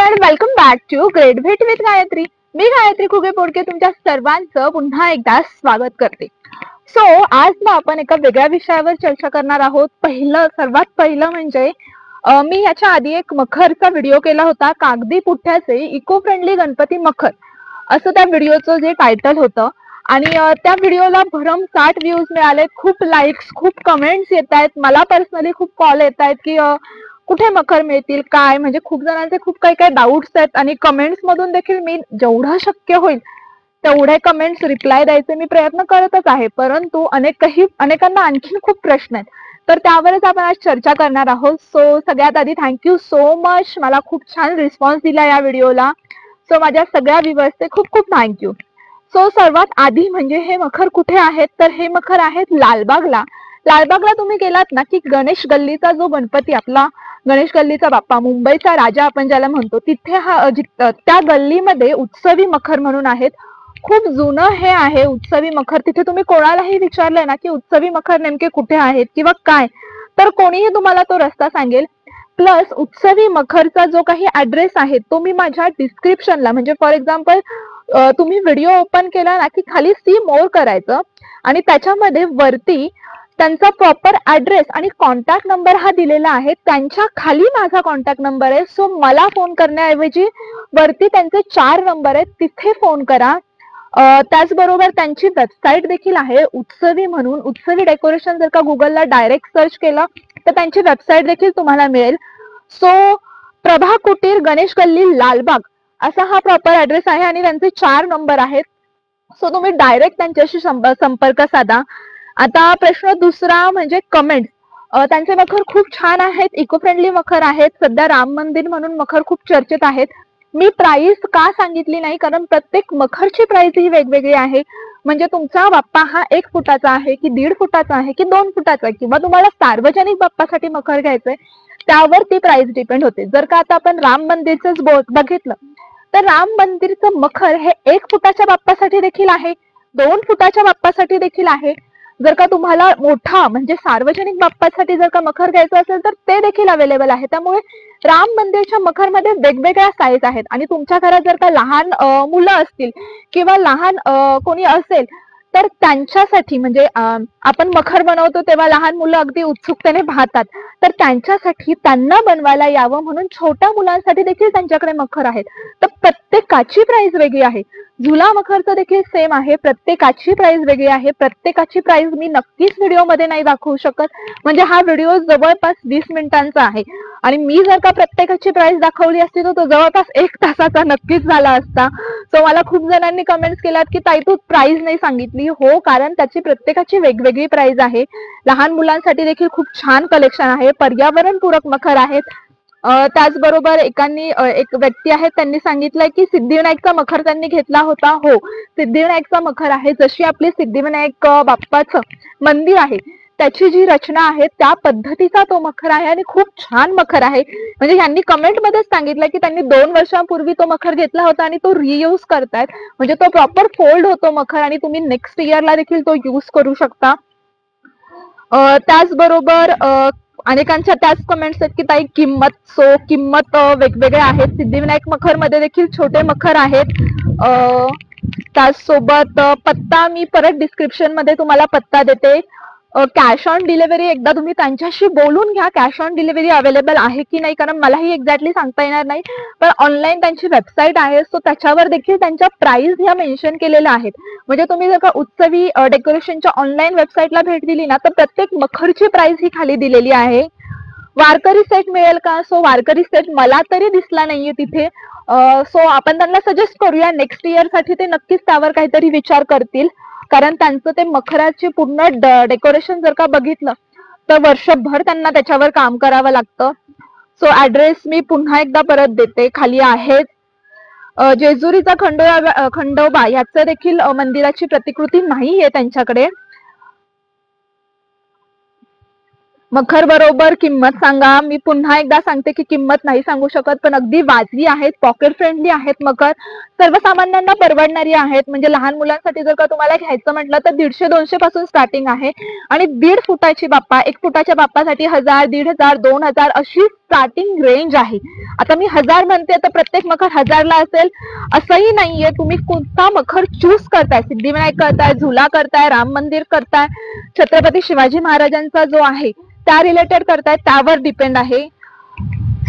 And welcome back to great भेट with Gayatri. मी गायत्री खुगे पोडके तुमच्या सर्वांचं पुन्हा एकदा स्वागत करते। सो आज ना आपण एका वेगळ्या विषयावर चर्चा करणार आहोत। सर्वात पहिलं म्हणजे मी याच्या आधी एक मखरचा व्हिडिओ केला होता, कागदी पुठ्याचे इको फ्रेंडली गणपती मखर असं त्या व्हिडिओचं जे टायटल होतं। आणि त्या व्हिडिओला भरमसाठ व्ह्यूज मिळाले, खूप लाईक्स, खूप कमेंट्स येत आहेत, मला पर्सनली खूप कॉल येत आहेत की कुठे मखर मिळतील काय, म्हणजे खूप जणांचे खूप काही काही डाऊट्स आहेत। आणि कमेंट्स मधून देखील मी जेवढं शक्य होईल तेवढे कमेंट्स रिप्लाय द्यायचे मी प्रयत्न करतच आहे, परंतु अनेकांना आणखीन खूप प्रश्न आहेत, तर त्यावरच आपण आज चर्चा करणार आहोत। सो सगळ्यात आधी थँक्यू सो मच, मला खूप छान रिस्पॉन्स दिला या व्हिडिओला। सो माझ्या सगळ्या व्ह्यूअर्सचे खूप खूप थँक्यू। सो सर्वात आधी म्हणजे हे मखर कुठे आहेत, तर हे मखर आहेत लालबागला। लालबागला तुम्ही गेलात ना की गणेश गल्लीचा जो गणपती, आपला गणेश गल्लीचा बाप्पा, मुंबईचा राजा आपण ज्याला म्हणतो, तिथे त्या गल्लीमध्ये उत्सवी मखर म्हणून आहेत। खूप जुनं हे आहे उत्सवी मखर। तिथे तुम्ही कोणालाही विचारलंय ना की उत्सवी मखर नेमके कुठे आहेत किंवा काय, तर कोणीही तुम्हाला तो रस्ता सांगेल। प्लस उत्सवी मखरचा जो काही ऍड्रेस आहे तो मी माझ्या डिस्क्रिप्शनला, म्हणजे फॉर एक्झाम्पल तुम्ही व्हिडिओ ओपन केला ना की खाली सी मोर करायचं आणि त्याच्यामध्ये वरती त्यांचा प्रॉपर ऍड्रेस आणि कॉन्टॅक्ट नंबर हा दिलेला आहे, त्यांच्या खाली माझा कॉन्टॅक्ट नंबर आहे। सो मला फोन करण्याऐवजी वरती त्यांचे 4 नंबर आहेत, तिथे फोन करा। त्याचबरोबर त्यांची वेबसाईट देखील आहे उत्सवी म्हणून। उत्सवी डेकोरेशन जर का गुगलला डायरेक्ट सर्च केलं तर त्यांची वेबसाईट देखील तुम्हाला मिळेल। सो प्रभा कुटीर, गणेश गल्ली, लालबाग असा हा प्रॉपर ऍड्रेस आहे आणि त्यांचे 4 नंबर आहेत। सो तुम्ही डायरेक्ट त्यांच्याशी संपर्क साधा। आता प्रश्न दुसरा म्हणजे कमेंट्स। त्यांचे मखर खूप छान आहेत, इको फ्रेंडली मखर आहेत। सध्या राम मंदिर म्हणून मखर खूप चर्चेत आहेत। मी प्राइस का सांगितली नाही, कारण प्रत्येक मखरची प्राइस ही वेगवेगळी आहे। म्हणजे तुमचा बाप्पा हा 1 फुटाचा आहे की 1.5 फुटाचा आहे की 2 फुटाचा आहे, किंवा तुम्हाला सार्वजनिक बाप्पासाठी मखर घ्यायचंय, त्यावर ती प्राइस डिपेंड होते। जर का आता आपण राम मंदिरच बघितलं तर राम मंदिरचं मखर हे 1 फुटाच्या बाप्पासाठी देखील आहे, 2 फुटाच्या बाप्पासाठी देखील आहे। जर का तुम्हाला मोठा म्हणजे सार्वजनिक बाप्पासाठी जर का मखर घ्यायचं असेल तर ते देखील अवेलेबल आहे। त्यामुळे राम मंदिरच्या मखरमध्ये वेगवेगळ्या साईज आहेत। आणि तुमच्या घरात जर का लहान मुलं असतील किंवा लहान कोणी असेल तर त्यांच्यासाठी, म्हणजे आपण मखर बनवतो तेव्हा लहान मुलं अगदी उत्सुकतेने पाहतात, तर त्यांच्यासाठी त्यांना बनवायला यावं म्हणून छोट्या मुलांसाठी देखील त्यांच्याकडे मखर आहेत। तर प्रत्येकाची प्राइस वेगळी आहे। झुला मखरचं देखील सेम आहे, प्रत्येकाची प्राइस वेगळी आहे। प्रत्येकाची प्राइस मी नक्कीच व्हिडिओमध्ये नाही दाखवू शकत, म्हणजे हा व्हिडिओ जवळपास 20 मिनिटांचा आहे आणि मी जर का प्रत्येकाची प्राइस दाखवली असती तर तो जवळपास 1 तासाचा नक्कीच झाला असता। सो मला खूप जणांनी कमेंट्स केल्यात की ताई तू प्राइस नाही सांगितली। हो, कारण त्याची प्रत्येकाची वेगवेगळी प्राइस आहे। लहान मुलांसाठी देखील खूप छान कलेक्शन आहे, पर्यावरणपूरक मखर आहेत। त्याचबरोबर एक व्यक्ती आहे, त्यांनी सांगितलंय की सिद्धिविनायकचा मखर त्यांनी घेतला होता। हो, सिद्धिविनायकचा मखर आहे। जशी आपली सिद्धिविनायक बाप्पाचं मंदिर आहे त्याची जी रचना आहे त्या पद्धतीचा तो मखर आहे आणि खूप छान मखर आहे। म्हणजे यांनी कमेंटमध्येच सांगितलं की त्यांनी 2 वर्षांपूर्वी तो मखर घेतला होता आणि तो रियूज करतायत, म्हणजे तो प्रॉपर फोल्ड होतो मखर आणि तुम्ही नेक्स्ट इयरला देखील तो यूज करू शकता। त्याचबरोबर अनेकांच्या त्याच कमेंट्स आहेत की ताई किंमत वेगवेगळ्या आहेत। सिद्धिविनायक मखर मध्ये देखील छोटे मखर आहेत। त्याचसोबत पत्ता मी परत डिस्क्रिप्शन मध्ये तुम्हाला पत्ता देते। कॅश ऑन डिलिव्हरी एकदा तुम्ही त्यांच्याशी बोलून घ्या, कॅश ऑन डिलिव्हरी अवेलेबल आहे की नाही, कारण मलाही एक्झॅक्टली सांगता येणार नाही, पण ऑनलाईन त्यांची वेबसाईट आहे, सो त्याच्यावर देखील त्यांच्या प्राइस ह्या मेन्शन केलेल्या आहेत। म्हणजे तुम्ही जर का उत्सवी डेकोरेशनच्या ऑनलाईन वेबसाईटला भेट दिली ना तर प्रत्येक मखरची प्राइस ही खाली दिलेली आहे। वारकरी सेट मिळेल का? सो वारकरी सेट मला तरी दिसला नाहीये तिथे। सो आपण त्यांना सजेस्ट करूया, नेक्स्ट इयर साठी ते नक्कीच त्यावर काहीतरी विचार करतील, कारण त्यांचं ते मखराचे पूर्ण डेकोरेशन जर का बघितलं तर वर्षभर त्यांना त्याच्यावर काम करावं लागतं। सो ऍड्रेस मी पुन्हा एकदा परत देते, खाली आहे। जेजुरीचा खंडोबा याचं देखील मंदिराची प्रतिकृती नाही आहे त्यांच्याकडे। मखर बरोबर किंमत सांगा। मी पुन्हा एकदा सांगते की किंमत नाही सांगू शकत, पण अगदी वाजवी आहेत, पॉकेट फ्रेंडली आहेत मखर, सर्वसामान्यांना परवडणारी आहेत। म्हणजे लहान मुलांसाठी जर का तुम्हाला घ्यायचं म्हटलं तर 150-200 पासून स्टार्टिंग आहे आणि 1.5 फुटाची बाप्पा, 1 फुटाच्या बाप्पासाठी 1000, 1500, 2000 अशी स्टार्टिंग रेंज आहे. आता मी 1000 म्हणते तर प्रत्येक मखर 1000ला असेल असंही नाहीये. तुम्ही कोणता मखर चूज करताय, सिद्धिविनायक करताय, झुला करताय, राम मंदिर करताय, छत्रपती शिवाजी महाराजांचा जो आहे त्या रिलेटेड करताय, त्यावर डिपेंड आहे.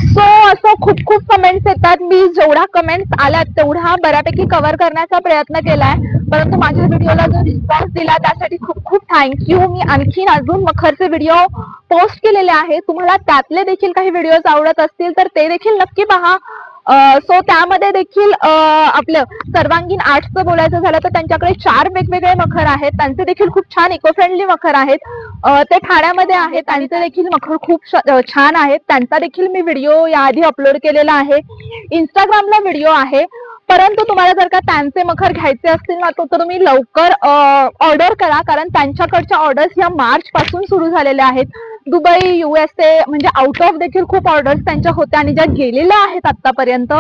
सो असं खूप खूप कमेंट्स येतात. मी जेवढा कमेंट्स आल्या तेवढा बऱ्यापैकी कव्हर करण्याचा प्रयत्न केलाय, परंतु माझ्या व्हिडिओला जो रिस्पॉन्स दिला त्यासाठी खूप खूप थँक्यू. मी आणखीन अजून मखरचे व्हिडिओ पोस्ट केलेले आहे. तुम्हाला त्यातले देखील काही व्हिडिओज आवडत असतील तर ते देखील नक्की पहा. सो त्यामध्ये देखील आपलं सर्वांगीण आर्ट्सचं बोलायचं झालं तर त्यांच्याकडे 4 वेगवेगळे मखर आहेत. त्यांचे देखील खूप छान इको फ्रेंडली मखर आहेत. ते ठाण्यामध्ये आहेत. त्यांचे देखील मखर खूप छान आहेत. त्यांचा देखील मी व्हिडिओ याआधी अपलोड केलेला आहे. इंस्टाग्रामला व्हिडिओ आहे. परंतु तुम्हाला जर का त्यांचे मखर घ्यायचे असतील ना तर तुम्ही लवकर ऑर्डर करा, कारण त्यांच्याकडच्या ऑर्डर्स या मार्च पासून सुरू झालेल्या आहेत. दुबई, USA म्हणजे आउट ऑफ देखील खूप ऑर्डर्स त्यांच्या होत्या आणि ज्या गेलेल्या आहेत आतापर्यंत.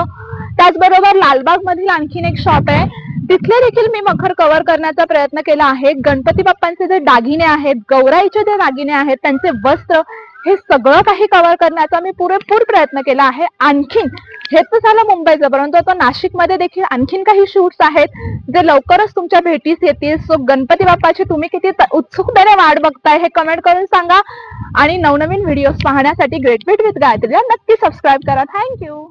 त्याचबरोबर लालबाग मधील आणखीन एक शॉप आहे, तिथले देखील मी मखर कव्हर करण्याचा प्रयत्न केला आहे. गणपती बाप्पांचे जे दागिने आहेत, गौराईचे जे दागिने आहेत, त्यांचे वस्त्र, हे सगळं काही कव्हर करण्याचा मी पुरेपूर प्रयत्न केला आहे. आणखीन हे तर झालं मुंबईचं, परंतु आता नाशिकमध्ये देखील आणखीन काही शूट्स आहेत जे लवकरच तुमच्या भेटीस येतील. सो गणपती बाप्पाची तुम्ही किती उत्सुकतेने वाट बघताय हे कमेंट करून सांगा. आणि नवनवीन व्हिडिओज पाहण्यासाठी ग्रेट फिट विथ गायत्रीला नक्की सबस्क्राईब करा. थँक्यू.